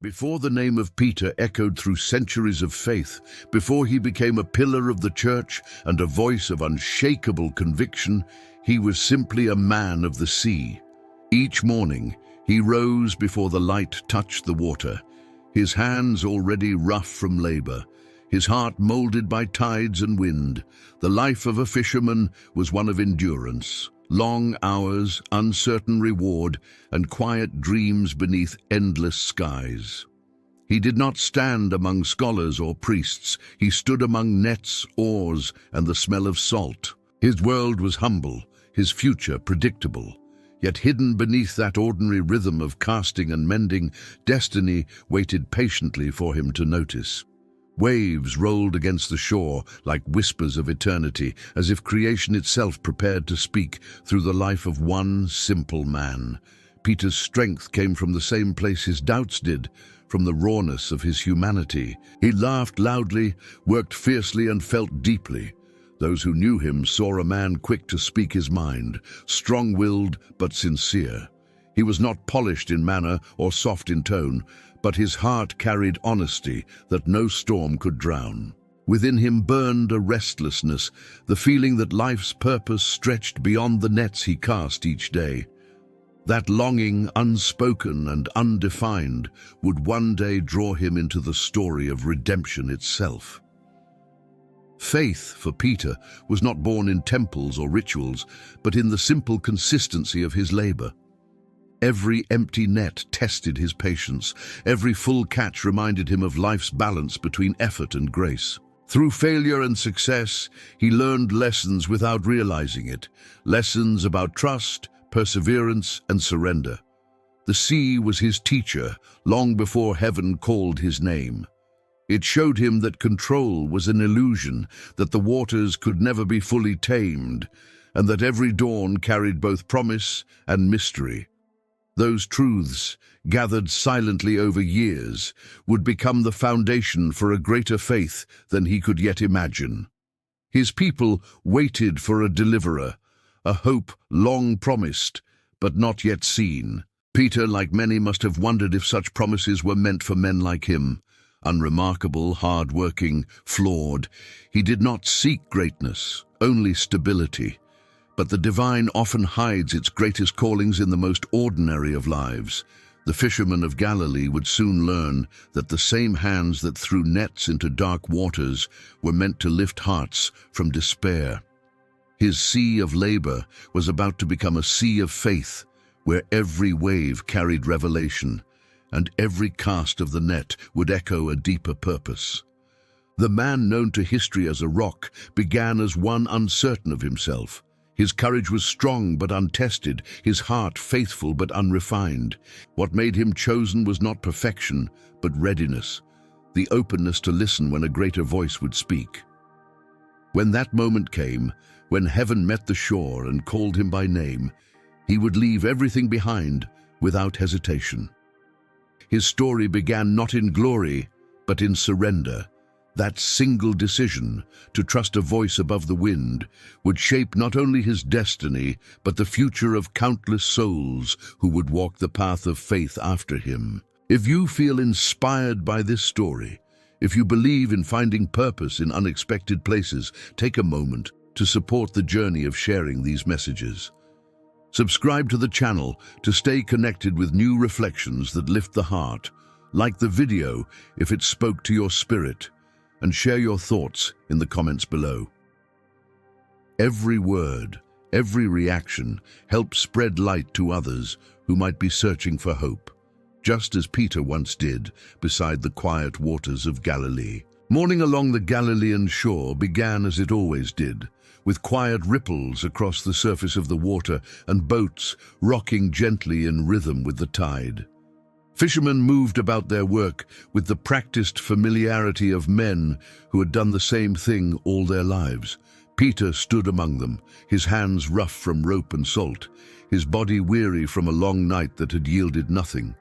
Before the name of Peter echoed through centuries of faith, before he became a pillar of the church and a voice of unshakable conviction, he was simply a man of the sea. Each morning, he rose before the light touched the water, his hands already rough from labor, his heart molded by tides and wind. The life of a fisherman was one of endurance. Long hours, uncertain reward, and quiet dreams beneath endless skies. He did not stand among scholars or priests. He stood among nets, oars, and the smell of salt. His world was humble, his future predictable. Yet hidden beneath that ordinary rhythm of casting and mending, destiny waited patiently for him to notice. Waves rolled against the shore like whispers of eternity, as if creation itself prepared to speak through the life of one simple man. Peter's strength came from the same place his doubts did, from the rawness of his humanity. He laughed loudly, worked fiercely, and felt deeply. Those who knew him saw a man quick to speak his mind, strong-willed but sincere. He was not polished in manner or soft in tone, but his heart carried honesty that no storm could drown. Within him burned a restlessness, the feeling that life's purpose stretched beyond the nets he cast each day. That longing, unspoken and undefined, would one day draw him into the story of redemption itself. Faith, for Peter, was not born in temples or rituals, but in the simple consistency of his labor. Every empty net tested his patience. Every full catch reminded him of life's balance between effort and grace. Through failure and success, he learned lessons without realizing it. Lessons about trust, perseverance, and surrender. The sea was his teacher long before heaven called his name. It showed him that control was an illusion, that the waters could never be fully tamed, and that every dawn carried both promise and mystery. Those truths, gathered silently over years, would become the foundation for a greater faith than he could yet imagine. His people waited for a deliverer, a hope long promised, but not yet seen. Peter, like many, must have wondered if such promises were meant for men like him. Unremarkable, hard-working, flawed, he did not seek greatness, only stability. But the divine often hides its greatest callings in the most ordinary of lives. The fisherman of Galilee would soon learn that the same hands that threw nets into dark waters were meant to lift hearts from despair. His sea of labor was about to become a sea of faith, where every wave carried revelation, and every cast of the net would echo a deeper purpose. The man known to history as a rock began as one uncertain of himself. His courage was strong but untested, his heart faithful but unrefined. What made him chosen was not perfection, but readiness, the openness to listen when a greater voice would speak. When that moment came, when heaven met the shore and called him by name, he would leave everything behind without hesitation. His story began not in glory, but in surrender. That single decision, to trust a voice above the wind, would shape not only his destiny, but the future of countless souls who would walk the path of faith after him. If you feel inspired by this story, if you believe in finding purpose in unexpected places, take a moment to support the journey of sharing these messages. Subscribe to the channel to stay connected with new reflections that lift the heart. Like the video if it spoke to your spirit, and share your thoughts in the comments below. Every word, every reaction helps spread light to others who might be searching for hope, just as Peter once did beside the quiet waters of Galilee. Morning along the Galilean shore began as it always did, with quiet ripples across the surface of the water and boats rocking gently in rhythm with the tide. Fishermen moved about their work with the practiced familiarity of men who had done the same thing all their lives. Peter stood among them, his hands rough from rope and salt, his body weary from a long night that had yielded nothing.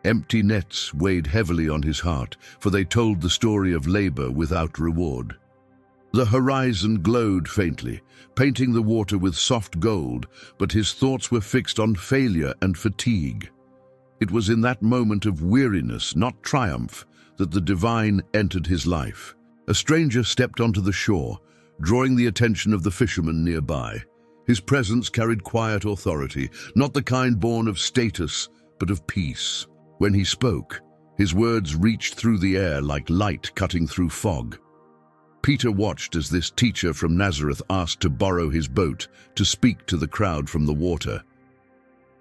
Empty nets weighed heavily on his heart, for they told the story of labor without reward. The horizon glowed faintly, painting the water with soft gold, but his thoughts were fixed on failure and fatigue. It was in that moment of weariness, not triumph, that the divine entered his life. A stranger stepped onto the shore, drawing the attention of the fishermen nearby. His presence carried quiet authority, not the kind born of status, but of peace. When he spoke, his words reached through the air like light cutting through fog. Peter watched as this teacher from Nazareth asked to borrow his boat to speak to the crowd from the water.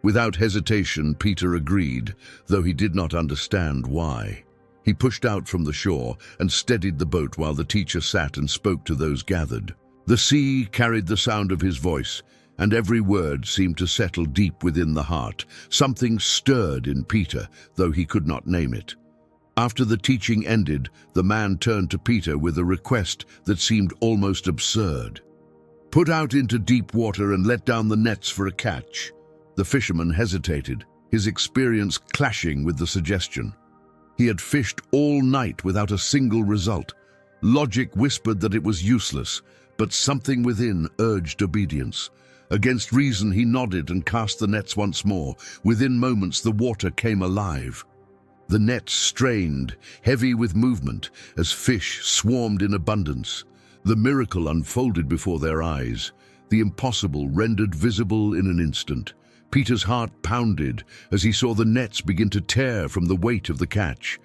Without hesitation, Peter agreed, though he did not understand why. He pushed out from the shore and steadied the boat while the teacher sat and spoke to those gathered. The sea carried the sound of his voice, and every word seemed to settle deep within the heart. Something stirred in Peter, though he could not name it. After the teaching ended, the man turned to Peter with a request that seemed almost absurd. "Put out into deep water and let down the nets for a catch." The fisherman hesitated, his experience clashing with the suggestion. He had fished all night without a single result. Logic whispered that it was useless, but something within urged obedience. Against reason, he nodded and cast the nets once more. Within moments, the water came alive. The nets strained, heavy with movement, as fish swarmed in abundance. The miracle unfolded before their eyes, the impossible rendered visible in an instant. Peter's heart pounded as he saw the nets begin to tear from the weight of the catch.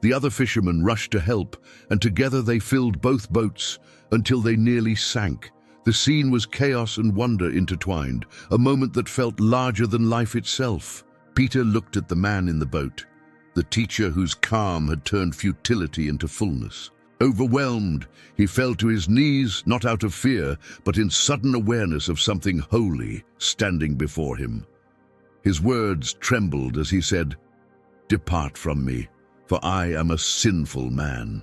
The other fishermen rushed to help, and together they filled both boats until they nearly sank. The scene was chaos and wonder intertwined, a moment that felt larger than life itself. Peter looked at the man in the boat, the teacher whose calm had turned futility into fullness. Overwhelmed, he fell to his knees, not out of fear, but in sudden awareness of something holy standing before him. His words trembled as he said, "Depart from me, for I am a sinful man."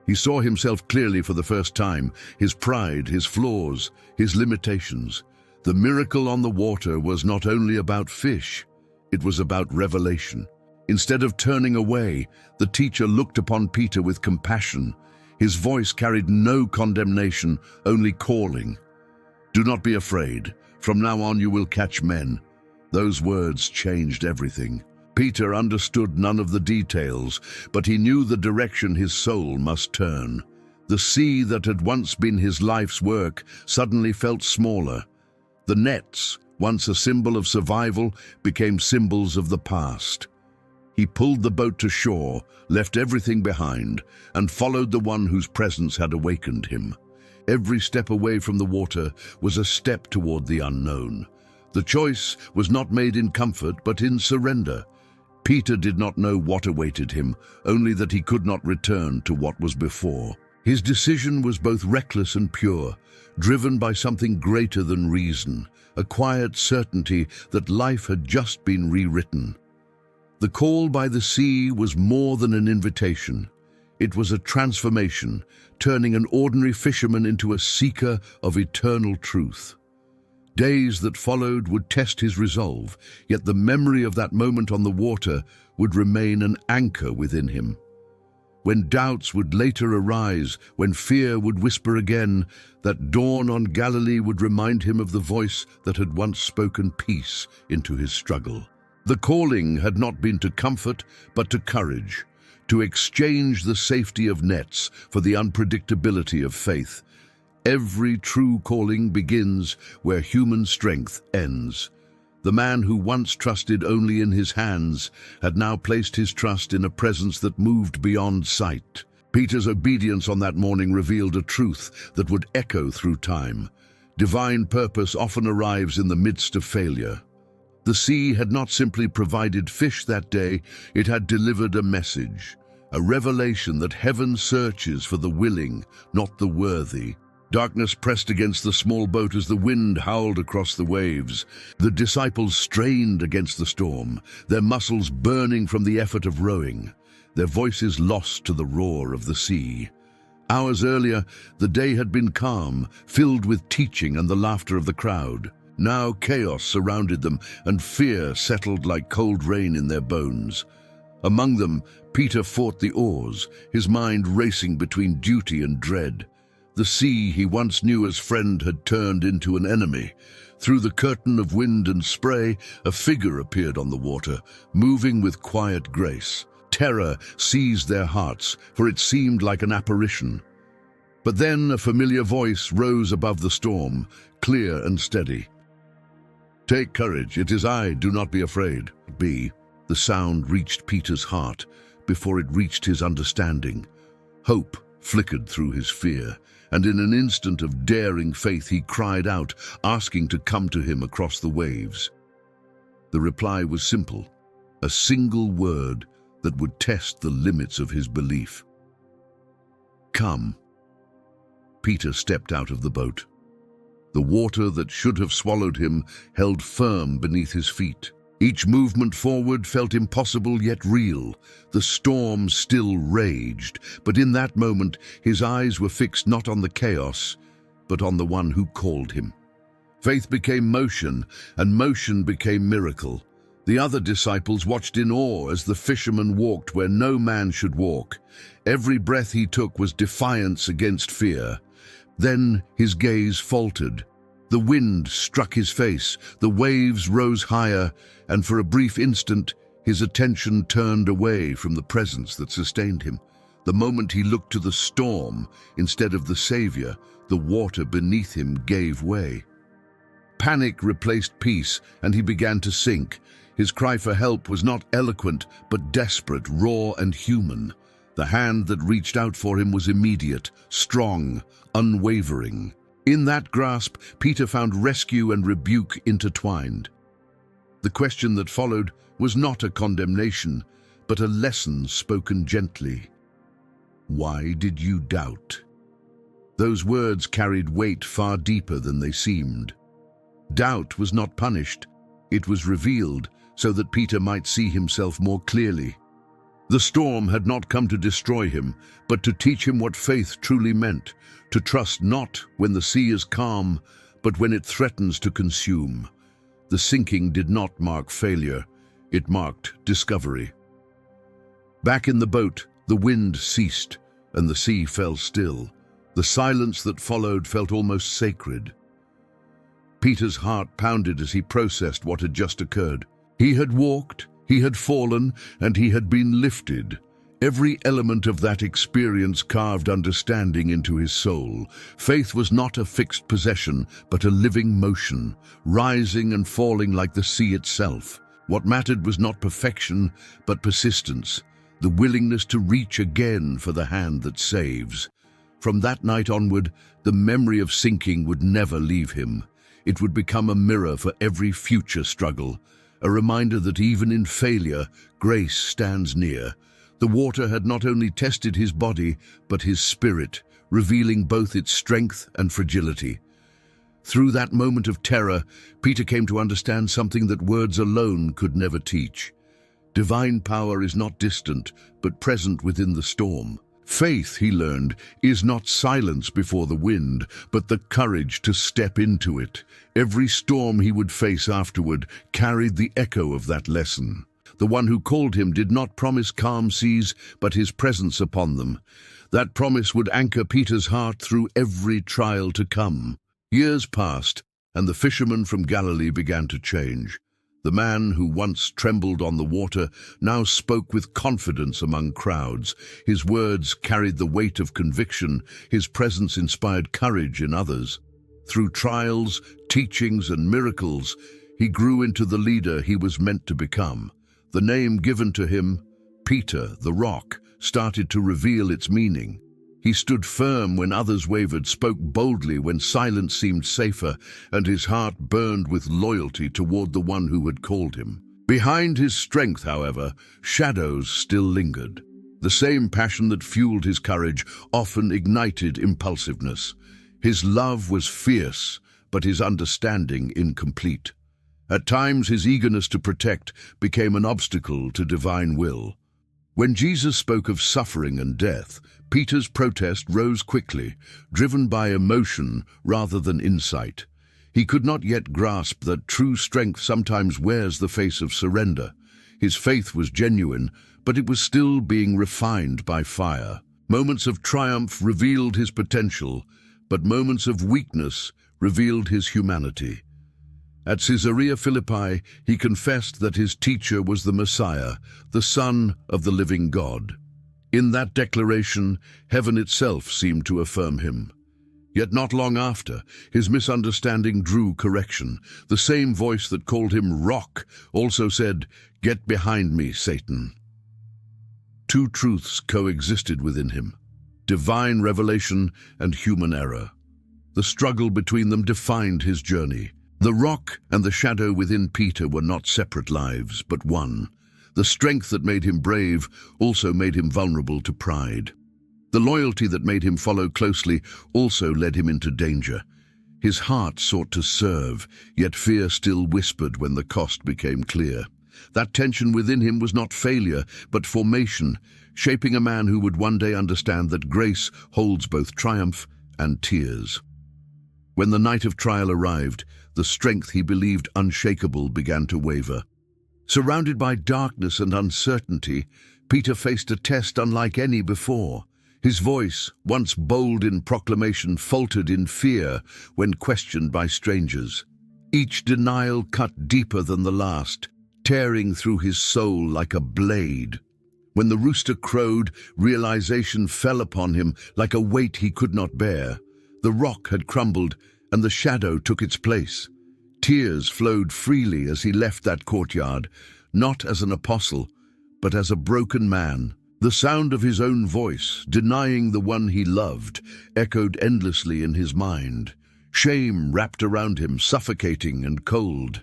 He saw himself clearly for the first time, his pride, his flaws, his limitations. The miracle on the water was not only about fish, it was about revelation. Instead of turning away, the teacher looked upon Peter with compassion. His voice carried no condemnation, only calling. "Do not be afraid. From now on you will catch men." Those words changed everything. Peter understood none of the details, but he knew the direction his soul must turn. The sea that had once been his life's work suddenly felt smaller. The nets, once a symbol of survival, became symbols of the past. He pulled the boat to shore, left everything behind, and followed the one whose presence had awakened him. Every step away from the water was a step toward the unknown. The choice was not made in comfort, but in surrender. Peter did not know what awaited him, only that he could not return to what was before. His decision was both reckless and pure, driven by something greater than reason, a quiet certainty that life had just been rewritten. The call by the sea was more than an invitation. It was a transformation, turning an ordinary fisherman into a seeker of eternal truth. Days that followed would test his resolve, yet the memory of that moment on the water would remain an anchor within him. When doubts would later arise, when fear would whisper again, that dawn on Galilee would remind him of the voice that had once spoken peace into his struggle. The calling had not been to comfort, but to courage, to exchange the safety of nets for the unpredictability of faith. Every true calling begins where human strength ends. The man who once trusted only in his hands had now placed his trust in a presence that moved beyond sight. Peter's obedience on that morning revealed a truth that would echo through time. Divine purpose often arrives in the midst of failure. The sea had not simply provided fish that day, it had delivered a message, a revelation that heaven searches for the willing, not the worthy. Darkness pressed against the small boat as the wind howled across the waves. The disciples strained against the storm, their muscles burning from the effort of rowing, their voices lost to the roar of the sea. Hours earlier, the day had been calm, filled with teaching and the laughter of the crowd. Now chaos surrounded them, and fear settled like cold rain in their bones. Among them, Peter fought the oars, his mind racing between duty and dread. The sea he once knew as friend had turned into an enemy. Through the curtain of wind and spray, a figure appeared on the water, moving with quiet grace. Terror seized their hearts, for it seemed like an apparition. But then a familiar voice rose above the storm, clear and steady. "Take courage, it is I, do not be afraid." The sound reached Peter's heart before it reached his understanding. Hope flickered through his fear, and in an instant of daring faith he cried out, asking to come to him across the waves. The reply was simple, a single word that would test the limits of his belief. "Come." Peter stepped out of the boat. The water that should have swallowed him held firm beneath his feet. Each movement forward felt impossible yet real. The storm still raged, but in that moment his eyes were fixed not on the chaos, but on the one who called him. Faith became motion, and motion became miracle. The other disciples watched in awe as the fisherman walked where no man should walk. Every breath he took was defiance against fear. Then his gaze faltered. The wind struck his face, the waves rose higher, and for a brief instant his attention turned away from the presence that sustained him. The moment he looked to the storm instead of the Savior, the water beneath him gave way. Panic replaced peace, and he began to sink. His cry for help was not eloquent, but desperate, raw and human. The hand that reached out for him was immediate, strong, unwavering. In that grasp, Peter found rescue and rebuke intertwined. The question that followed was not a condemnation, but a lesson spoken gently. "Why did you doubt?" Those words carried weight far deeper than they seemed. Doubt was not punished, it was revealed so that Peter might see himself more clearly. The storm had not come to destroy him, but to teach him what faith truly meant, to trust not when the sea is calm, but when it threatens to consume. The sinking did not mark failure, it marked discovery. Back in the boat, the wind ceased, and the sea fell still. The silence that followed felt almost sacred. Peter's heart pounded as he processed what had just occurred. He had walked, he had fallen, and he had been lifted. Every element of that experience carved understanding into his soul. Faith was not a fixed possession, but a living motion, rising and falling like the sea itself. What mattered was not perfection, but persistence, the willingness to reach again for the hand that saves. From that night onward, the memory of sinking would never leave him. It would become a mirror for every future struggle, a reminder that even in failure, grace stands near. The water had not only tested his body, but his spirit, revealing both its strength and fragility. Through that moment of terror, Peter came to understand something that words alone could never teach. Divine power is not distant, but present within the storm. Faith, he learned, is not silence before the wind, but the courage to step into it. Every storm he would face afterward carried the echo of that lesson. The one who called him did not promise calm seas, but his presence upon them. That promise would anchor Peter's heart through every trial to come. Years passed, and the fisherman from Galilee began to change. The man who once trembled on the water now spoke with confidence among crowds. His words carried the weight of conviction. His presence inspired courage in others. Through trials, teachings, and miracles, he grew into the leader he was meant to become. The name given to him, Peter, the Rock, started to reveal its meaning. He stood firm when others wavered, spoke boldly when silence seemed safer, and his heart burned with loyalty toward the one who had called him. Behind his strength, however, shadows still lingered. The same passion that fueled his courage often ignited impulsiveness. His love was fierce, but his understanding incomplete. At times, his eagerness to protect became an obstacle to divine will. When Jesus spoke of suffering and death, Peter's protest rose quickly, driven by emotion rather than insight. He could not yet grasp that true strength sometimes wears the face of surrender. His faith was genuine, but it was still being refined by fire. Moments of triumph revealed his potential, but moments of weakness revealed his humanity. At Caesarea Philippi, he confessed that his teacher was the Messiah, the Son of the living God. In that declaration, heaven itself seemed to affirm him. Yet not long after, his misunderstanding drew correction. The same voice that called him Rock also said, "Get behind me, Satan." Two truths coexisted within him: divine revelation and human error. The struggle between them defined his journey. The rock and the shadow within Peter were not separate lives, but one. The strength that made him brave also made him vulnerable to pride. The loyalty that made him follow closely also led him into danger. His heart sought to serve, yet fear still whispered when the cost became clear. That tension within him was not failure, but formation, shaping a man who would one day understand that grace holds both triumph and tears. When the night of trial arrived, the strength he believed unshakable began to waver. Surrounded by darkness and uncertainty, Peter faced a test unlike any before. His voice, once bold in proclamation, faltered in fear when questioned by strangers. Each denial cut deeper than the last, tearing through his soul like a blade. When the rooster crowed, realization fell upon him like a weight he could not bear. The rock had crumbled, and the shadow took its place. Tears flowed freely as he left that courtyard, not as an apostle, but as a broken man. The sound of his own voice, denying the one he loved, echoed endlessly in his mind. Shame wrapped around him, suffocating and cold.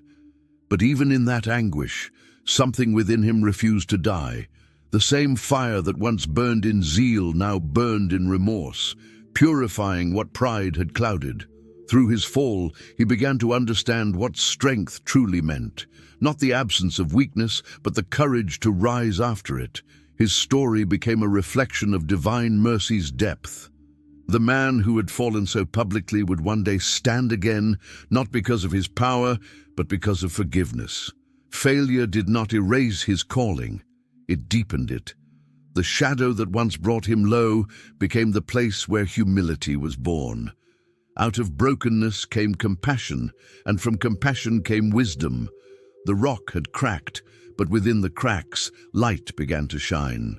But even in that anguish, something within him refused to die. The same fire that once burned in zeal now burned in remorse, purifying what pride had clouded. Through his fall, he began to understand what strength truly meant. Not the absence of weakness, but the courage to rise after it. His story became a reflection of divine mercy's depth. The man who had fallen so publicly would one day stand again, not because of his power, but because of forgiveness. Failure did not erase his calling, it deepened it. The shadow that once brought him low became the place where humility was born. Out of brokenness came compassion, and from compassion came wisdom. The rock had cracked, but within the cracks, light began to shine.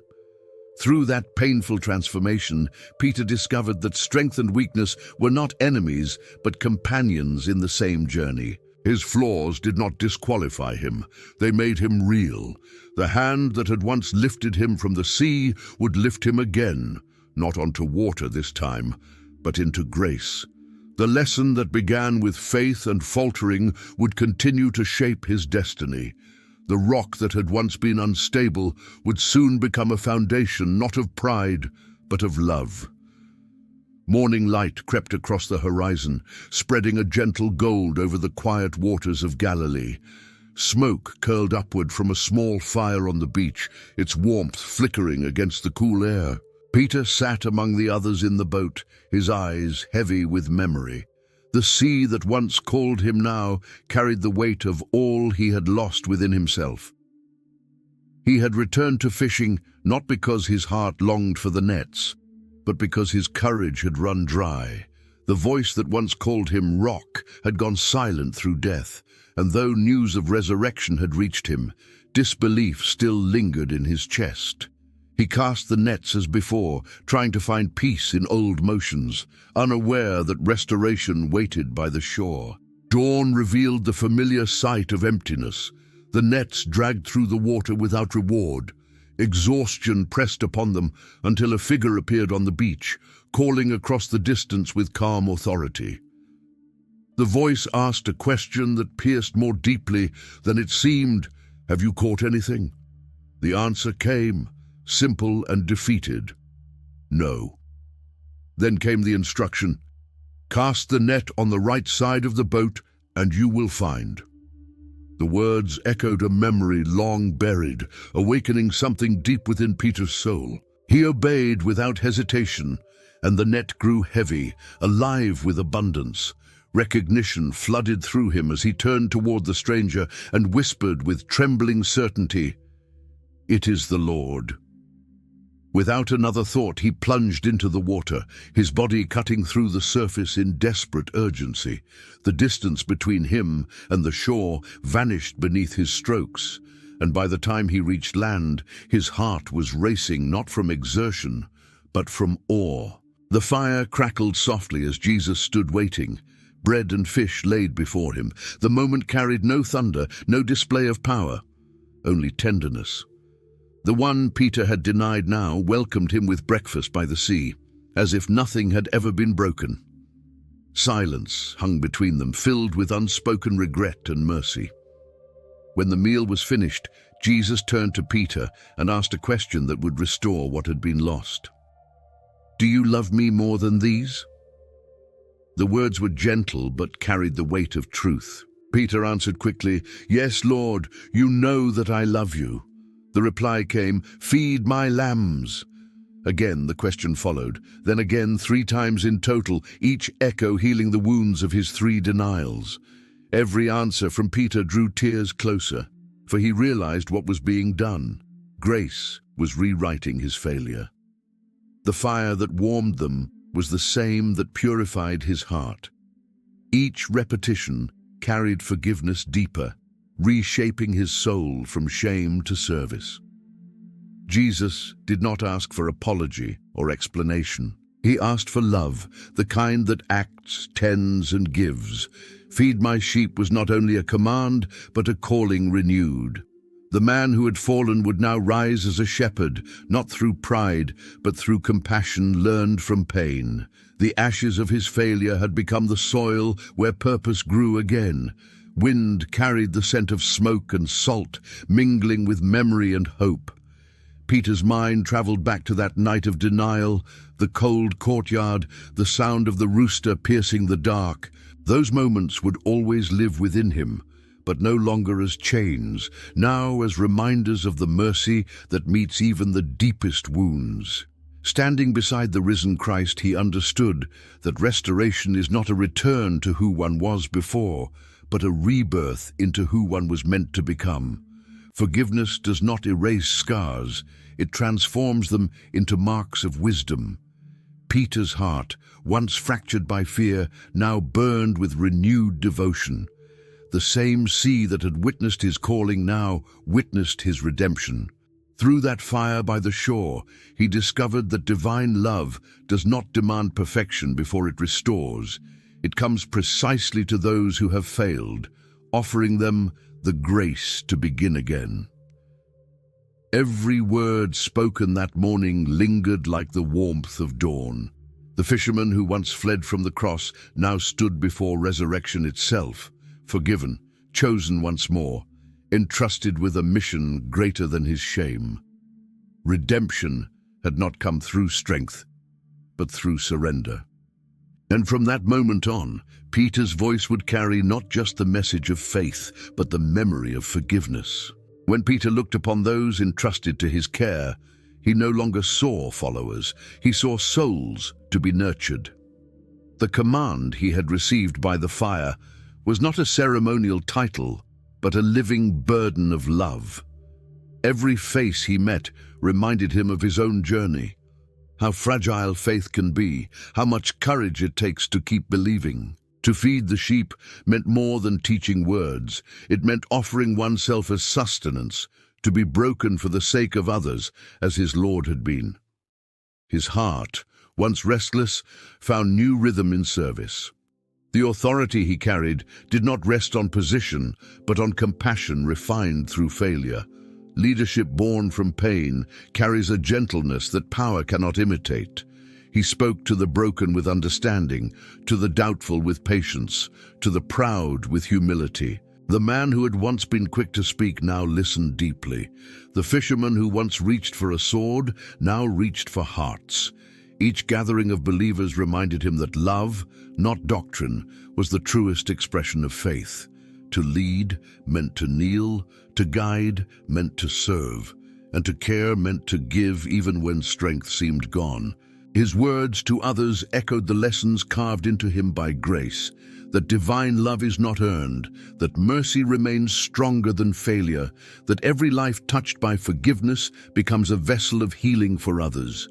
Through that painful transformation, Peter discovered that strength and weakness were not enemies, but companions in the same journey. His flaws did not disqualify him. They made him real. The hand that had once lifted him from the sea would lift him again, not onto water this time, but into grace. The lesson that began with faith and faltering would continue to shape his destiny. The rock that had once been unstable would soon become a foundation not of pride, but of love. Morning light crept across the horizon, spreading a gentle gold over the quiet waters of Galilee. Smoke curled upward from a small fire on the beach, its warmth flickering against the cool air. Peter sat among the others in the boat, his eyes heavy with memory. The sea that once called him now carried the weight of all he had lost within himself. He had returned to fishing not because his heart longed for the nets, but because his courage had run dry. The voice that once called him Rock had gone silent through death, and though news of resurrection had reached him, disbelief still lingered in his chest. He cast the nets as before, trying to find peace in old motions, unaware that restoration waited by the shore. Dawn revealed the familiar sight of emptiness. The nets dragged through the water without reward. Exhaustion pressed upon them until a figure appeared on the beach, calling across the distance with calm authority. The voice asked a question that pierced more deeply than it seemed. "Have you caught anything?" The answer came, simple and defeated. "No." Then came the instruction, "Cast the net on the right side of the boat, and you will find." The words echoed a memory long buried, awakening something deep within Peter's soul. He obeyed without hesitation, and the net grew heavy, alive with abundance. Recognition flooded through him as he turned toward the stranger and whispered with trembling certainty, "It is the Lord." Without another thought, he plunged into the water, his body cutting through the surface in desperate urgency. The distance between him and the shore vanished beneath his strokes, and by the time he reached land, his heart was racing not from exertion, but from awe. The fire crackled softly as Jesus stood waiting. Bread and fish laid before him. The moment carried no thunder, no display of power, only tenderness. The one Peter had denied now welcomed him with breakfast by the sea, as if nothing had ever been broken. Silence hung between them, filled with unspoken regret and mercy. When the meal was finished, Jesus turned to Peter and asked a question that would restore what had been lost. "Do you love me more than these?" The words were gentle but carried the weight of truth. Peter answered quickly, "Yes, Lord, you know that I love you." The reply came, "Feed my lambs." Again the question followed, then again 3 times in total, each echo healing the wounds of his 3 denials. Every answer from Peter drew tears closer, for he realized what was being done. Grace was rewriting his failure. The fire that warmed them was the same that purified his heart. Each repetition carried forgiveness deeper, reshaping his soul from shame to service. Jesus did not ask for apology or explanation. He asked for love, the kind that acts, tends, and gives. Feed my sheep was not only a command, but a calling renewed. The man who had fallen would now rise as a shepherd, not through pride, but through compassion learned from pain. The ashes of his failure had become the soil where purpose grew again. Wind carried the scent of smoke and salt, mingling with memory and hope. Peter's mind traveled back to that night of denial, the cold courtyard, the sound of the rooster piercing the dark. Those moments would always live within him, but no longer as chains, now as reminders of the mercy that meets even the deepest wounds. Standing beside the risen Christ, he understood that restoration is not a return to who one was before, but a rebirth into who one was meant to become. Forgiveness does not erase scars, it transforms them into marks of wisdom. Peter's heart, once fractured by fear, now burned with renewed devotion. The same sea that had witnessed his calling now witnessed his redemption. Through that fire by the shore, he discovered that divine love does not demand perfection before it restores. It comes precisely to those who have failed, offering them the grace to begin again. Every word spoken that morning lingered like the warmth of dawn. The fisherman who once fled from the cross now stood before resurrection itself, forgiven, chosen once more, entrusted with a mission greater than his shame. Redemption had not come through strength, but through surrender. And from that moment on, Peter's voice would carry not just the message of faith, but the memory of forgiveness. When Peter looked upon those entrusted to his care, he no longer saw followers, he saw souls to be nurtured. The command he had received by the fire was not a ceremonial title, but a living burden of love. Every face he met reminded him of his own journey, how fragile faith can be, how much courage it takes to keep believing. To feed the sheep meant more than teaching words. It meant offering oneself as sustenance, to be broken for the sake of others, as his Lord had been. His heart, once restless, found new rhythm in service. The authority he carried did not rest on position, but on compassion refined through failure. Leadership born from pain carries a gentleness that power cannot imitate. He spoke to the broken with understanding, to the doubtful with patience, to the proud with humility. The man who had once been quick to speak now listened deeply. The fisherman who once reached for a sword now reached for hearts. Each gathering of believers reminded him that love, not doctrine, was the truest expression of faith. To lead meant to kneel, to guide meant to serve, and to care meant to give even when strength seemed gone. His words to others echoed the lessons carved into him by grace, that divine love is not earned, that mercy remains stronger than failure, that every life touched by forgiveness becomes a vessel of healing for others.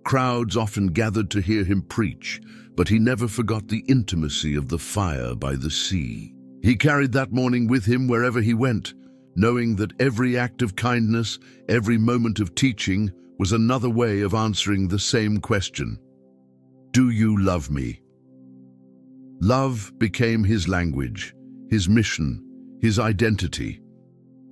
Crowds often gathered to hear him preach, but he never forgot the intimacy of the fire by the sea. He carried that morning with him wherever he went, knowing that every act of kindness, every moment of teaching, was another way of answering the same question. Do you love me? Love became his language, his mission, his identity.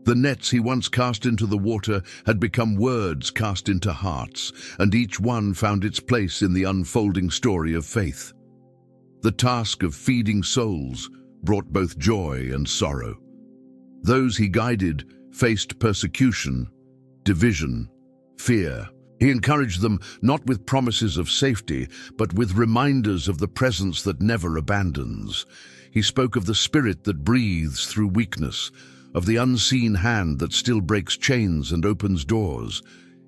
The nets he once cast into the water had become words cast into hearts, and each one found its place in the unfolding story of faith. The task of feeding souls brought both joy and sorrow. Those he guided faced persecution, division, fear. He encouraged them not with promises of safety, but with reminders of the presence that never abandons. He spoke of the spirit that breathes through weakness, of the unseen hand that still breaks chains and opens doors.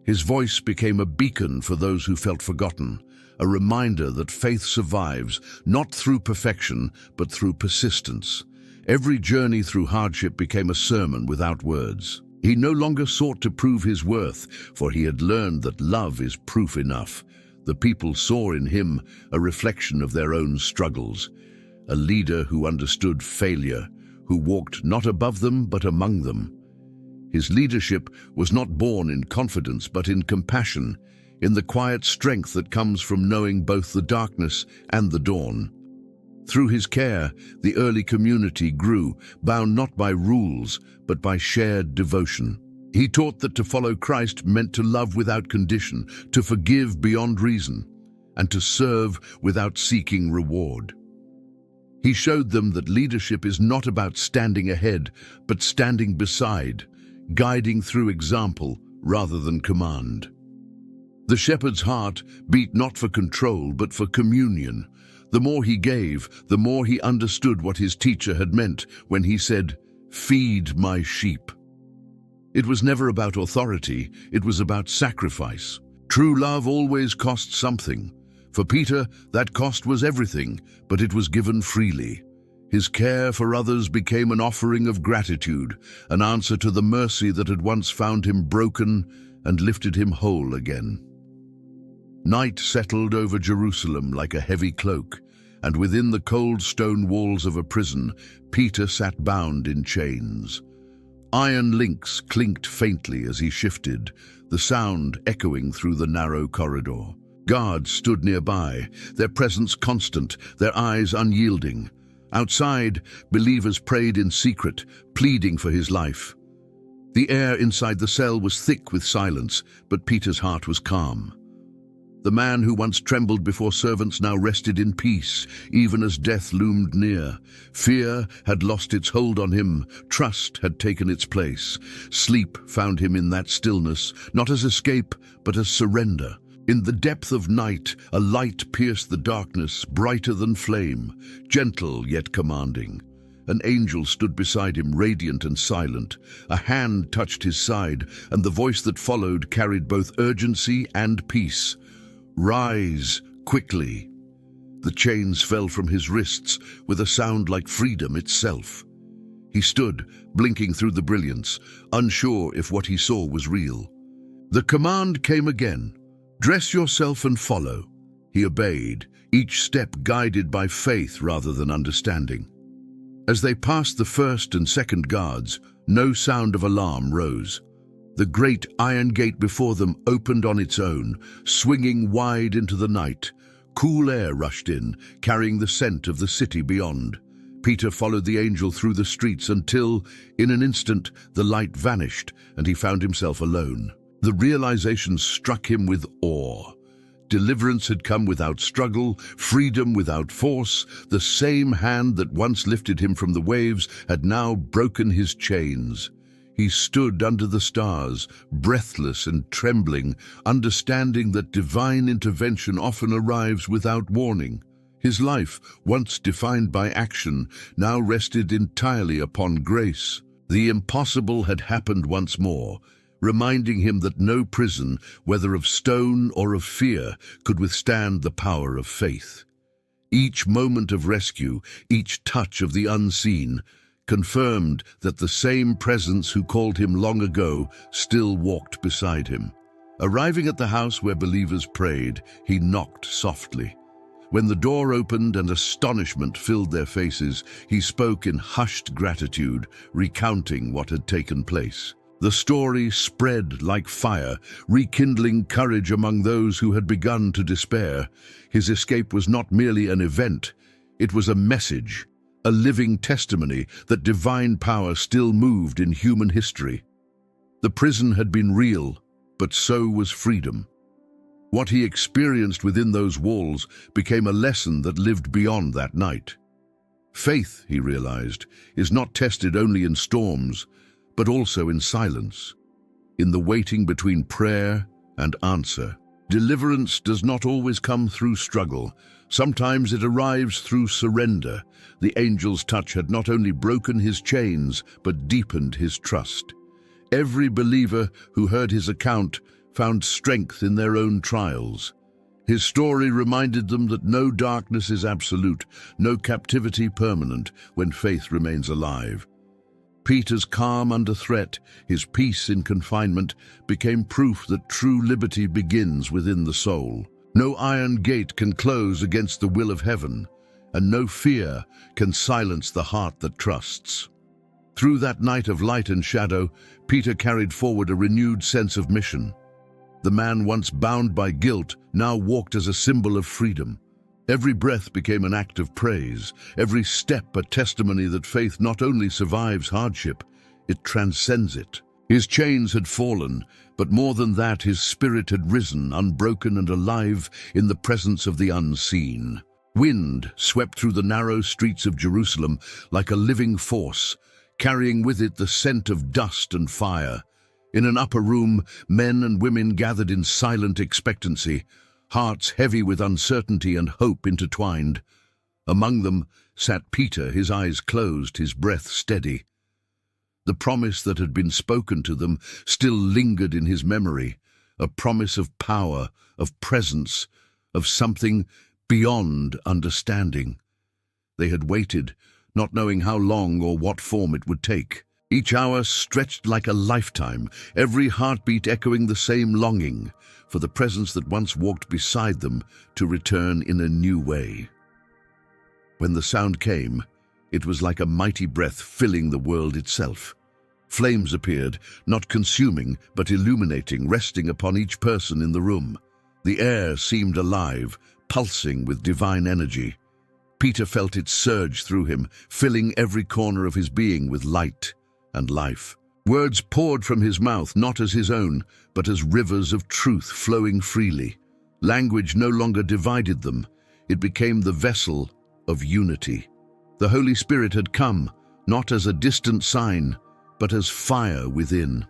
His voice became a beacon for those who felt forgotten, a reminder that faith survives, not through perfection, but through persistence. Every journey through hardship became a sermon without words. He no longer sought to prove his worth, for he had learned that love is proof enough. The people saw in him a reflection of their own struggles, a leader who understood failure, who walked not above them but among them. His leadership was not born in confidence but in compassion, in the quiet strength that comes from knowing both the darkness and the dawn. Through his care, the early community grew, bound not by rules, but by shared devotion. He taught that to follow Christ meant to love without condition, to forgive beyond reason, and to serve without seeking reward. He showed them that leadership is not about standing ahead, but standing beside, guiding through example rather than command. The shepherd's heart beat not for control, but for communion. The more he gave, the more he understood what his teacher had meant when he said, "Feed my sheep." It was never about authority, it was about sacrifice. True love always costs something. For Peter, that cost was everything, but it was given freely. His care for others became an offering of gratitude, an answer to the mercy that had once found him broken and lifted him whole again. Night settled over Jerusalem like a heavy cloak, and within the cold stone walls of a prison, Peter sat bound in chains. Iron links clinked faintly as he shifted, the sound echoing through the narrow corridor. Guards stood nearby, their presence constant, their eyes unyielding. Outside, believers prayed in secret, pleading for his life. The air inside the cell was thick with silence, but Peter's heart was calm. The man who once trembled before servants now rested in peace, even as death loomed near. Fear had lost its hold on him, trust had taken its place. Sleep found him in that stillness, not as escape, but as surrender. In the depth of night, a light pierced the darkness, brighter than flame, gentle yet commanding. An angel stood beside him, radiant and silent. A hand touched his side, and the voice that followed carried both urgency and peace. "Rise, quickly." The chains fell from his wrists with a sound like freedom itself. He stood, blinking through the brilliance, unsure if what he saw was real. The command came again. "Dress yourself and follow." He obeyed, each step guided by faith rather than understanding. As they passed the first and second guards, no sound of alarm rose. The great iron gate before them opened on its own, swinging wide into the night. Cool air rushed in, carrying the scent of the city beyond. Peter followed the angel through the streets until, in an instant, the light vanished and he found himself alone. The realization struck him with awe. Deliverance had come without struggle, freedom without force. The same hand that once lifted him from the waves had now broken his chains. He stood under the stars, breathless and trembling, understanding that divine intervention often arrives without warning. His life, once defined by action, now rested entirely upon grace. The impossible had happened once more. reminding him that no prison, whether of stone or of fear, could withstand the power of faith. Each moment of rescue, each touch of the unseen, confirmed that the same presence who called him long ago still walked beside him. Arriving at the house where believers prayed, he knocked softly. When the door opened and astonishment filled their faces, he spoke in hushed gratitude, recounting what had taken place. The story spread like fire, rekindling courage among those who had begun to despair. His escape was not merely an event, it was a message, a living testimony that divine power still moved in human history. The prison had been real, but so was freedom. What he experienced within those walls became a lesson that lived beyond that night. Faith, he realized, is not tested only in storms, but also in silence, in the waiting between prayer and answer. Deliverance does not always come through struggle. Sometimes it arrives through surrender. The angel's touch had not only broken his chains, but deepened his trust. Every believer who heard his account found strength in their own trials. His story reminded them that no darkness is absolute, no captivity permanent when faith remains alive. Peter's calm under threat, his peace in confinement, became proof that true liberty begins within the soul. No iron gate can close against the will of heaven, and no fear can silence the heart that trusts. Through that night of light and shadow, Peter carried forward a renewed sense of mission. The man once bound by guilt now walked as a symbol of freedom. Every breath became an act of praise, every step a testimony that faith not only survives hardship, it transcends it. His chains had fallen, but more than that, his spirit had risen, unbroken and alive in the presence of the unseen. Wind swept through the narrow streets of Jerusalem like a living force, carrying with it the scent of dust and fire. In an upper room, men and women gathered in silent expectancy, hearts heavy with uncertainty and hope intertwined. Among them sat Peter, his eyes closed, his breath steady. The promise that had been spoken to them still lingered in his memory, a promise of power, of presence, of something beyond understanding. They had waited, not knowing how long or what form it would take. Each hour stretched like a lifetime, every heartbeat echoing the same longing for the presence that once walked beside them to return in a new way. When the sound came, it was like a mighty breath filling the world itself. Flames appeared, not consuming, but illuminating, resting upon each person in the room. The air seemed alive, pulsing with divine energy. Peter felt it surge through him, filling every corner of his being with light and life. Words poured from his mouth, not as his own, but as rivers of truth flowing freely. Language no longer divided them. It became the vessel of unity. The Holy Spirit had come, not as a distant sign, but as fire within.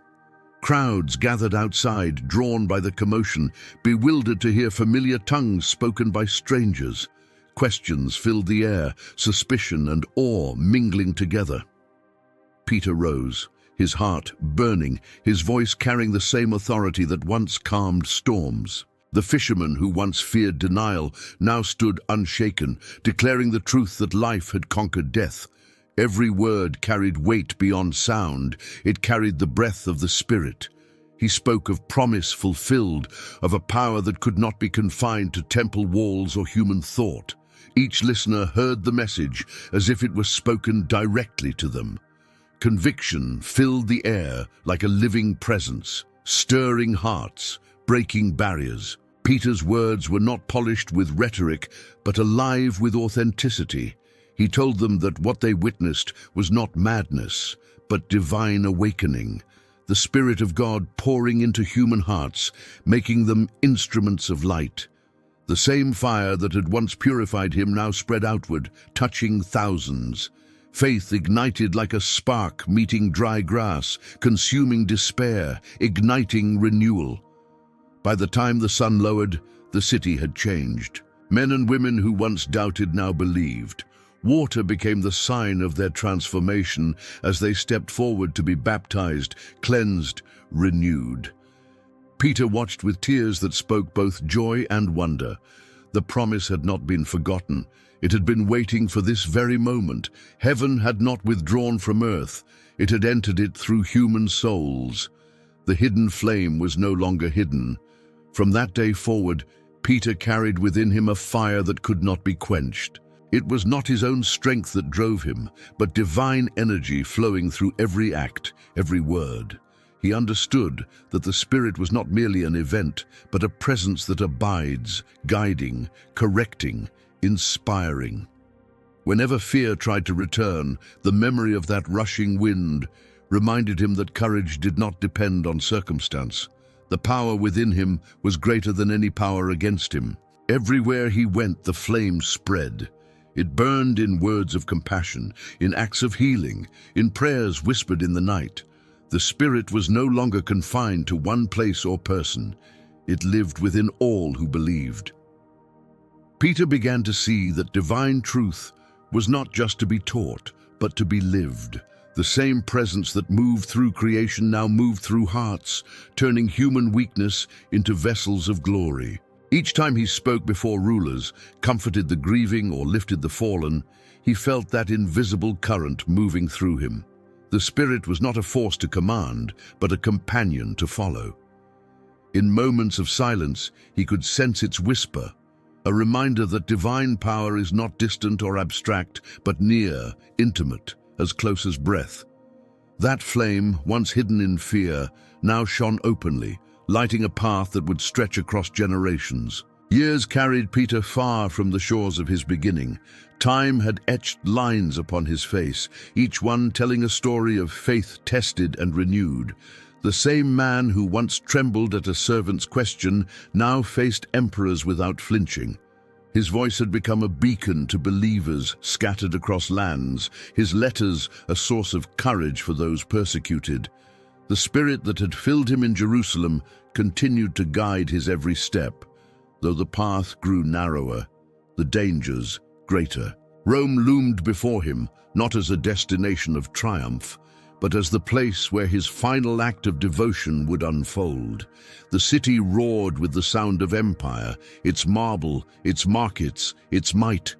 Crowds gathered outside, drawn by the commotion, bewildered to hear familiar tongues spoken by strangers. Questions filled the air, suspicion and awe mingling together. Peter rose, his heart burning, his voice carrying the same authority that once calmed storms. The fisherman who once feared denial now stood unshaken, declaring the truth that life had conquered death. Every word carried weight beyond sound. It carried the breath of the Spirit. He spoke of promise fulfilled, of a power that could not be confined to temple walls or human thought. Each listener heard the message as if it was spoken directly to them. Conviction filled the air like a living presence, stirring hearts, breaking barriers. Peter's words were not polished with rhetoric, but alive with authenticity. He told them that what they witnessed was not madness, but divine awakening, the Spirit of God pouring into human hearts, making them instruments of light. The same fire that had once purified him now spread outward, touching thousands. Faith ignited like a spark meeting dry grass, consuming despair, igniting renewal. By the time the sun lowered, the city had changed. Men and women who once doubted now believed. Water became the sign of their transformation as they stepped forward to be baptized, cleansed, renewed. Peter watched with tears that spoke both joy and wonder. The promise had not been forgotten. It had been waiting for this very moment. Heaven had not withdrawn from earth. It had entered it through human souls. The hidden flame was no longer hidden. From that day forward, Peter carried within him a fire that could not be quenched. It was not his own strength that drove him, but divine energy flowing through every act, every word. He understood that the Spirit was not merely an event, but a presence that abides, guiding, correcting, inspiring. Whenever fear tried to return, the memory of that rushing wind reminded him that courage did not depend on circumstance. The power within him was greater than any power against him. Everywhere he went, the flame spread. It burned in words of compassion, in acts of healing, in prayers whispered in the night. The Spirit was no longer confined to one place or person. It lived within all who believed. Peter began to see that divine truth was not just to be taught, but to be lived. The same presence that moved through creation now moved through hearts, turning human weakness into vessels of glory. Each time he spoke before rulers, comforted the grieving or lifted the fallen, he felt that invisible current moving through him. The Spirit was not a force to command, but a companion to follow. In moments of silence, he could sense its whisper, a reminder that divine power is not distant or abstract, but near, intimate, as close as breath. That flame, once hidden in fear, now shone openly, lighting a path that would stretch across generations. Years carried Peter far from the shores of his beginning. Time had etched lines upon his face, each one telling a story of faith tested and renewed. The same man who once trembled at a servant's question now faced emperors without flinching. His voice had become a beacon to believers scattered across lands, his letters a source of courage for those persecuted. The Spirit that had filled him in Jerusalem continued to guide his every step, though the path grew narrower, the dangers greater. Rome loomed before him, not as a destination of triumph, but as the place where his final act of devotion would unfold. The city roared with the sound of empire, its marble, its markets, its might.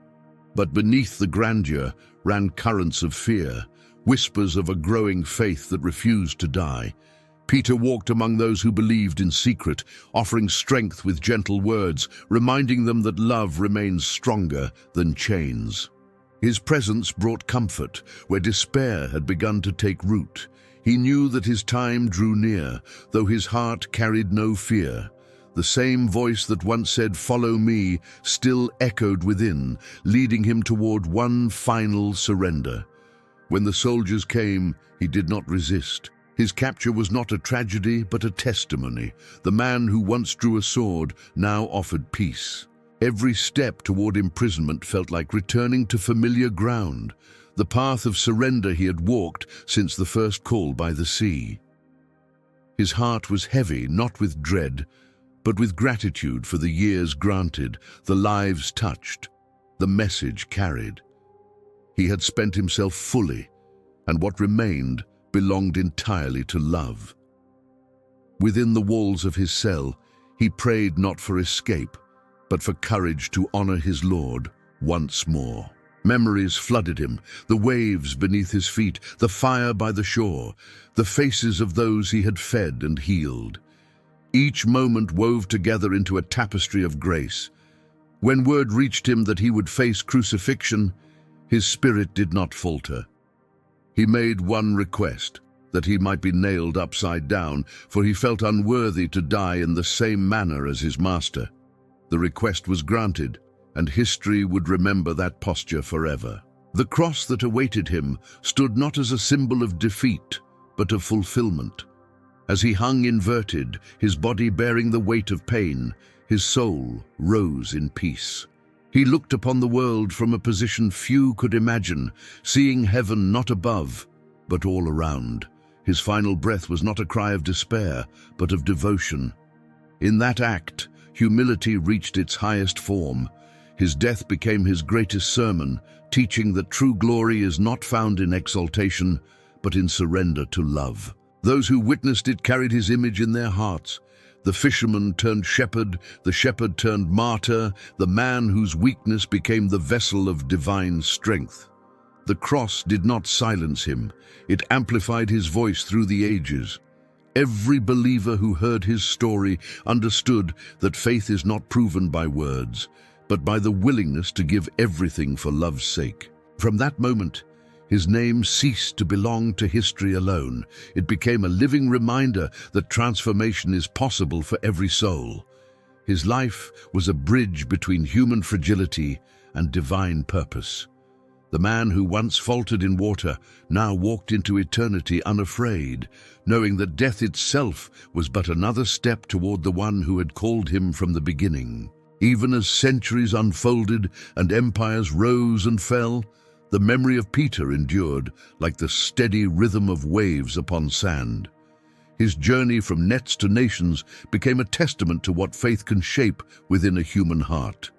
But beneath the grandeur ran currents of fear, whispers of a growing faith that refused to die. Peter walked among those who believed in secret, offering strength with gentle words, reminding them that love remains stronger than chains. His presence brought comfort where despair had begun to take root. He knew that his time drew near, though his heart carried no fear. The same voice that once said, "Follow me," still echoed within, leading him toward one final surrender. When the soldiers came, he did not resist. His capture was not a tragedy, but a testimony. The man who once drew a sword now offered peace. Every step toward imprisonment felt like returning to familiar ground, the path of surrender he had walked since the first call by the sea. His heart was heavy, not with dread, but with gratitude for the years granted, the lives touched, the message carried. He had spent himself fully, and what remained belonged entirely to love. Within the walls of his cell, he prayed not for escape, but for courage to honor his Lord once more. Memories flooded him, the waves beneath his feet, the fire by the shore, the faces of those he had fed and healed. Each moment wove together into a tapestry of grace. When word reached him that he would face crucifixion, his spirit did not falter. He made one request, that he might be nailed upside down, for he felt unworthy to die in the same manner as his master. The request was granted, and history would remember that posture forever. The cross that awaited him stood not as a symbol of defeat, but of fulfillment. As he hung inverted, his body bearing the weight of pain, his soul rose in peace. He looked upon the world from a position few could imagine, seeing heaven not above, but all around. His final breath was not a cry of despair, but of devotion. In that act, humility reached its highest form. His death became his greatest sermon, teaching that true glory is not found in exaltation, but in surrender to love. Those who witnessed it carried his image in their hearts. The fisherman turned shepherd, the shepherd turned martyr, the man whose weakness became the vessel of divine strength. The cross did not silence him, it amplified his voice through the ages. Every believer who heard his story understood that faith is not proven by words, but by the willingness to give everything for love's sake. From that moment, his name ceased to belong to history alone. It became a living reminder that transformation is possible for every soul. His life was a bridge between human fragility and divine purpose. The man who once faltered in water now walked into eternity unafraid, knowing that death itself was but another step toward the one who had called him from the beginning. Even as centuries unfolded and empires rose and fell, the memory of Peter endured like the steady rhythm of waves upon sand. His journey from nets to nations became a testament to what faith can shape within a human heart.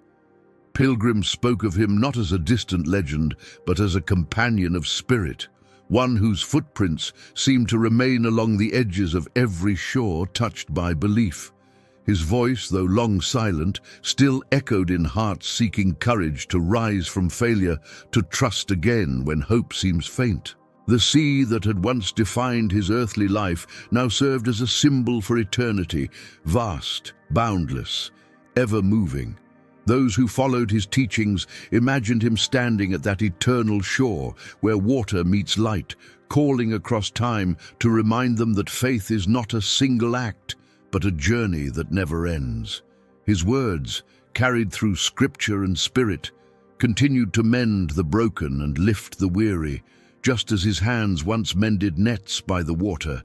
Pilgrims spoke of him not as a distant legend, but as a companion of spirit, one whose footprints seemed to remain along the edges of every shore touched by belief. His voice, though long silent, still echoed in hearts seeking courage to rise from failure, to trust again when hope seems faint. The sea that had once defined his earthly life now served as a symbol for eternity, vast, boundless, ever moving. Those who followed his teachings imagined him standing at that eternal shore where water meets light, calling across time to remind them that faith is not a single act, but a journey that never ends. His words, carried through scripture and spirit, continued to mend the broken and lift the weary, just as his hands once mended nets by the water.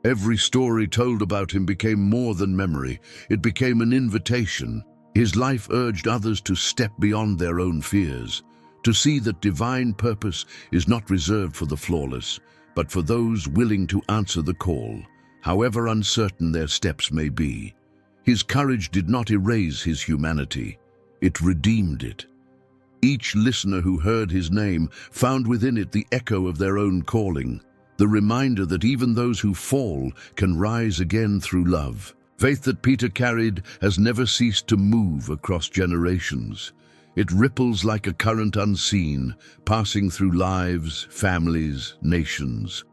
Every story told about him became more than memory. It became an invitation. His life urged others to step beyond their own fears, to see that divine purpose is not reserved for the flawless, but for those willing to answer the call, however uncertain their steps may be. His courage did not erase his humanity, it redeemed it. Each listener who heard his name found within it the echo of their own calling, the reminder that even those who fall can rise again through love. Faith that Peter carried has never ceased to move across generations. It ripples like a current unseen, passing through lives, families, nations.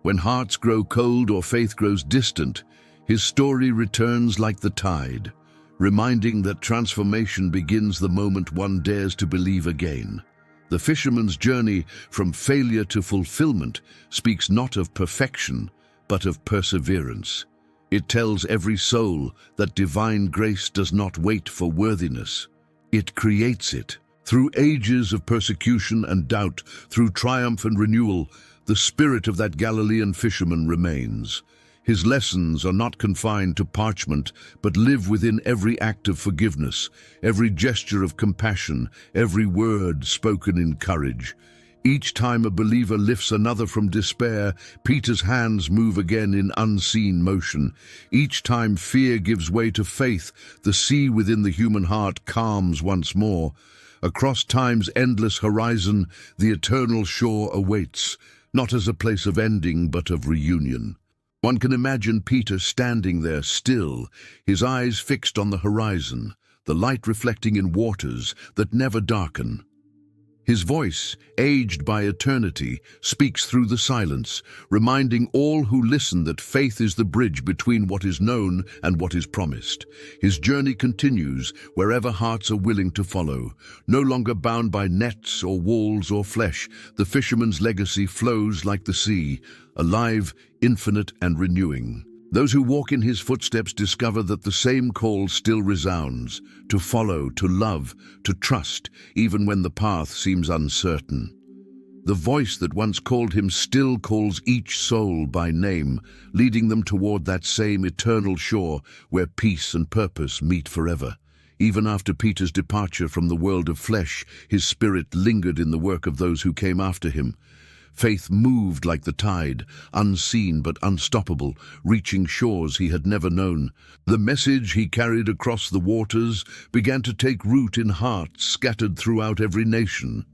When hearts grow cold or faith grows distant, his story returns like the tide, reminding that transformation begins the moment one dares to believe again. The fisherman's journey from failure to fulfillment speaks not of perfection, but of perseverance. It tells every soul that divine grace does not wait for worthiness. It creates it. Through ages of persecution and doubt, through triumph and renewal, the spirit of that Galilean fisherman remains. His lessons are not confined to parchment, but live within every act of forgiveness, every gesture of compassion, every word spoken in courage. Each time a believer lifts another from despair, Peter's hands move again in unseen motion. Each time fear gives way to faith, the sea within the human heart calms once more. Across time's endless horizon, the eternal shore awaits, not as a place of ending, but of reunion. One can imagine Peter standing there still, his eyes fixed on the horizon, the light reflecting in waters that never darken. His voice, aged by eternity, speaks through the silence, reminding all who listen that faith is the bridge between what is known and what is promised. His journey continues wherever hearts are willing to follow. No longer bound by nets or walls or flesh, the fisherman's legacy flows like the sea, alive, infinite and renewing. Those who walk in his footsteps discover that the same call still resounds, to follow, to love, to trust, even when the path seems uncertain. The voice that once called him still calls each soul by name, leading them toward that same eternal shore where peace and purpose meet forever. Even after Peter's departure from the world of flesh, his spirit lingered in the work of those who came after him. Faith moved like the tide, unseen but unstoppable, reaching shores he had never known. The message he carried across the waters began to take root in hearts scattered throughout every nation.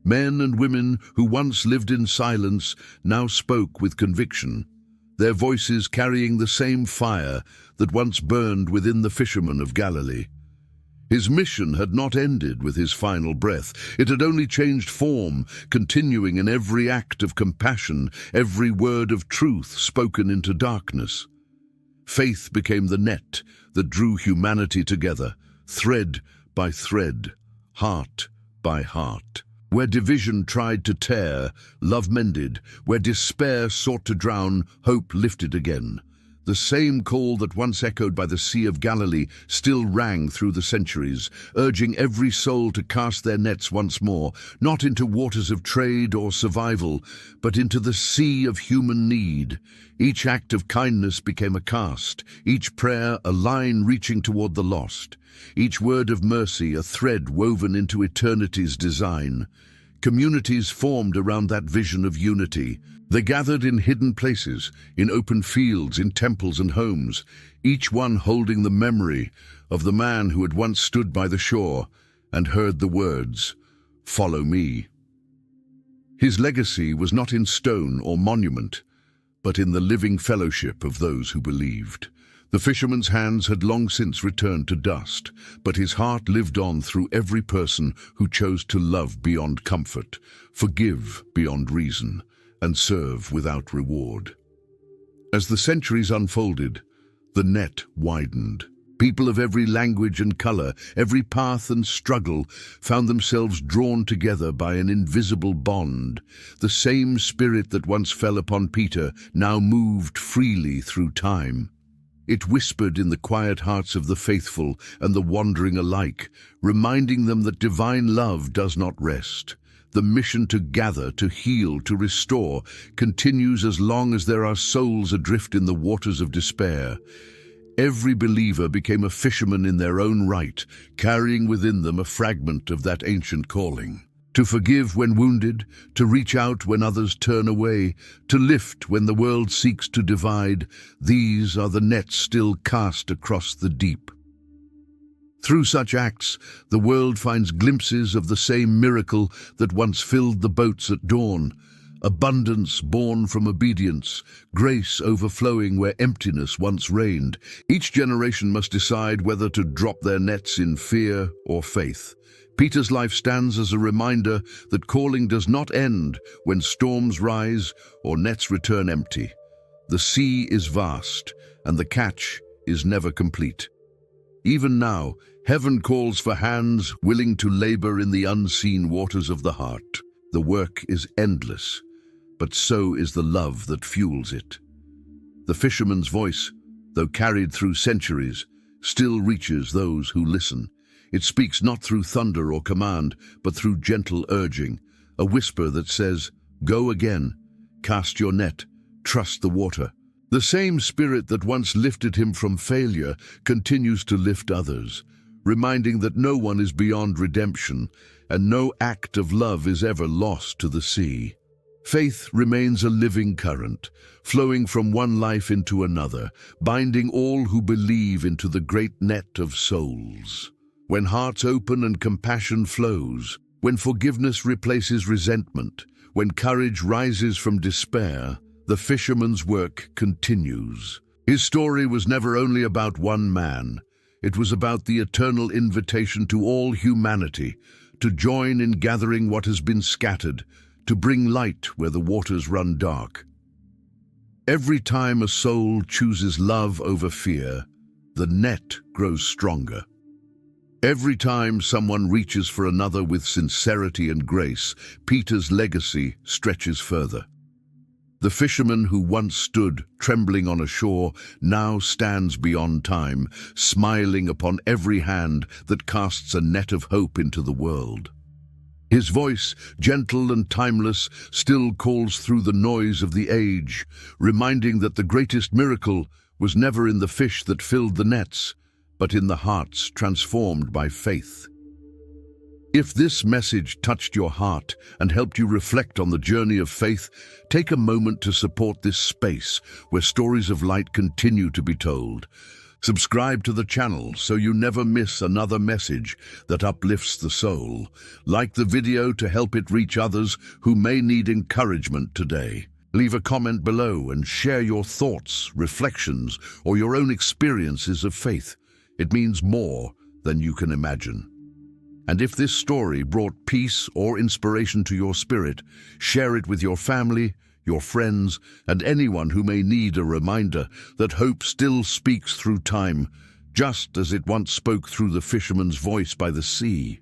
Men and women who once lived in silence now spoke with conviction, their voices carrying the same fire that once burned within the fisherman of Galilee. His mission had not ended with his final breath. It had only changed form, continuing in every act of compassion, every word of truth spoken into darkness. Faith became the net that drew humanity together, thread by thread, heart by heart. Where division tried to tear, love mended. Where despair sought to drown, hope lifted again. The same call that once echoed by the Sea of Galilee still rang through the centuries, urging every soul to cast their nets once more, not into waters of trade or survival, but into the sea of human need. Each act of kindness became a cast, each prayer a line reaching toward the lost, each word of mercy a thread woven into eternity's design. Communities formed around that vision of unity. They gathered in hidden places, in open fields, in temples and homes, each one holding the memory of the man who had once stood by the shore and heard the words, "Follow me." His legacy was not in stone or monument, but in the living fellowship of those who believed. The fisherman's hands had long since returned to dust, but his heart lived on through every person who chose to love beyond comfort, forgive beyond reason, and serve without reward. As the centuries unfolded, the net widened. People of every language and color, every path and struggle, found themselves drawn together by an invisible bond. The same spirit that once fell upon Peter now moved freely through time. It whispered in the quiet hearts of the faithful and the wandering alike, reminding them that divine love does not rest. The mission to gather, to heal, to restore continues as long as there are souls adrift in the waters of despair. Every believer became a fisherman in their own right, carrying within them a fragment of that ancient calling. To forgive when wounded, to reach out when others turn away, to lift when the world seeks to divide, these are the nets still cast across the deep. Through such acts, the world finds glimpses of the same miracle that once filled the boats at dawn. Abundance born from obedience, grace overflowing where emptiness once reigned. Each generation must decide whether to drop their nets in fear or faith. Peter's life stands as a reminder that calling does not end when storms rise or nets return empty. The sea is vast, and the catch is never complete. Even now, heaven calls for hands willing to labor in the unseen waters of the heart. The work is endless, but so is the love that fuels it. The fisherman's voice, though carried through centuries, still reaches those who listen. It speaks not through thunder or command, but through gentle urging, a whisper that says, "Go again, cast your net, trust the water." The same spirit that once lifted him from failure continues to lift others, reminding that no one is beyond redemption and no act of love is ever lost to the sea. Faith remains a living current, flowing from one life into another, binding all who believe into the great net of souls. When hearts open and compassion flows, when forgiveness replaces resentment, when courage rises from despair, the fisherman's work continues. His story was never only about one man. It was about the eternal invitation to all humanity to join in gathering what has been scattered, to bring light where the waters run dark. Every time a soul chooses love over fear, the net grows stronger. Every time someone reaches for another with sincerity and grace, Peter's legacy stretches further. The fisherman who once stood trembling on a shore now stands beyond time, smiling upon every hand that casts a net of hope into the world. His voice, gentle and timeless, still calls through the noise of the age, reminding that the greatest miracle was never in the fish that filled the nets, but in the hearts transformed by faith. If this message touched your heart and helped you reflect on the journey of faith, take a moment to support this space where stories of light continue to be told. Subscribe to the channel so you never miss another message that uplifts the soul. Like the video to help it reach others who may need encouragement today. Leave a comment below and share your thoughts, reflections, or your own experiences of faith. It means more than you can imagine. And if this story brought peace or inspiration to your spirit, share it with your family, your friends, and anyone who may need a reminder that hope still speaks through time, just as it once spoke through the fisherman's voice by the sea.